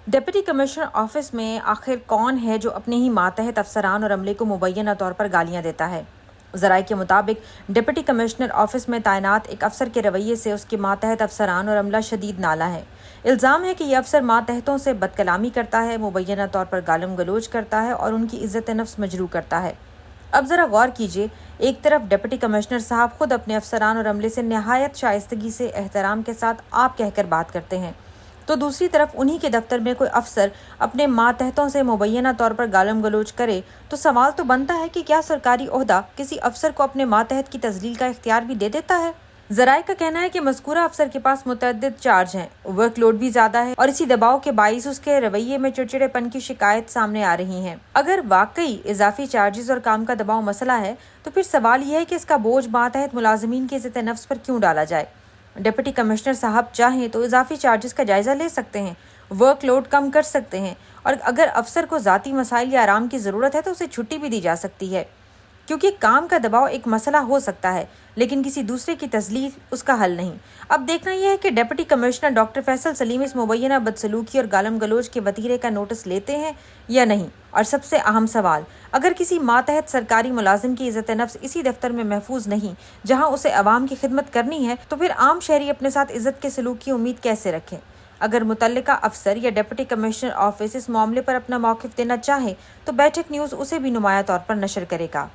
Deputy commissioner office میں آخر کون ہے جو اپنے ہی ماتحت افسران اور عملے کو مبینہ طور پر گالیاں دیتا ہے؟ ذرائع کے مطابق ڈپٹی کمشنر آفس میں تعینات ایک افسر کے رویے سے اس کے ماتحت افسران اور عملہ شدید نالاں ہے۔ الزام ہے کہ یہ افسر ماتحتوں سے بد کلامی کرتا ہے، مبینہ طور پر گالم گلوچ کرتا ہے اور ان کی عزت نفس مجروح کرتا ہے۔ اب ذرا غور کیجیے، ایک طرف ڈپٹی کمشنر صاحب خود اپنے افسران اور عملے سے نہایت شائستگی سے، احترام کے ساتھ آپ کہہ کر بات کرتے ہیں، تو دوسری طرف انہی کے دفتر میں کوئی افسر اپنے ماتحتوں سے مبینہ طور پر گالم گلوچ کرے تو سوال تو بنتا ہے کہ کیا سرکاری عہدہ کسی افسر کو اپنے ماتحت کی تذلیل کا اختیار بھی دے دیتا ہے؟ ذرائع کا کہنا ہے کہ مذکورہ افسر کے پاس متعدد چارج ہیں، ورک لوڈ بھی زیادہ ہے اور اسی دباؤ کے باعث اس کے رویے میں چڑچڑے پن کی شکایت سامنے آ رہی ہیں۔ اگر واقعی اضافی چارجز اور کام کا دباؤ مسئلہ ہے تو پھر سوال یہ ہے کہ اس کا بوجھ ماتحت ملازمین کی عزت نفس پر کیوں ڈالا جائے؟ ڈپٹی کمشنر صاحب چاہیں تو اضافی چارجز کا جائزہ لے سکتے ہیں، ورک لوڈ کم کر سکتے ہیں، اور اگر افسر کو ذاتی مسائل یا آرام کی ضرورت ہے تو اسے چھٹی بھی دی جا سکتی ہے، کیونکہ کام کا دباؤ ایک مسئلہ ہو سکتا ہے لیکن کسی دوسرے کی تذلیل اس کا حل نہیں۔ اب دیکھنا یہ ہے کہ ڈپٹی کمشنر ڈاکٹر فیصل سلیم اس مبینہ بدسلوکی اور گالم گلوچ کے وتیرے کا نوٹس لیتے ہیں یا نہیں۔ اور سب سے اہم سوال، اگر کسی ماتحت سرکاری ملازم کی عزت نفس اسی دفتر میں محفوظ نہیں جہاں اسے عوام کی خدمت کرنی ہے تو پھر عام شہری اپنے ساتھ عزت کے سلوک کی امید کیسے رکھیں؟ اگر متعلقہ افسر یا ڈپٹی کمشنر آفس اس معاملے پر اپنا موقف دینا چاہے تو بیٹھک نیوز اسے بھی نمایاں طور پر نشر کرے گا۔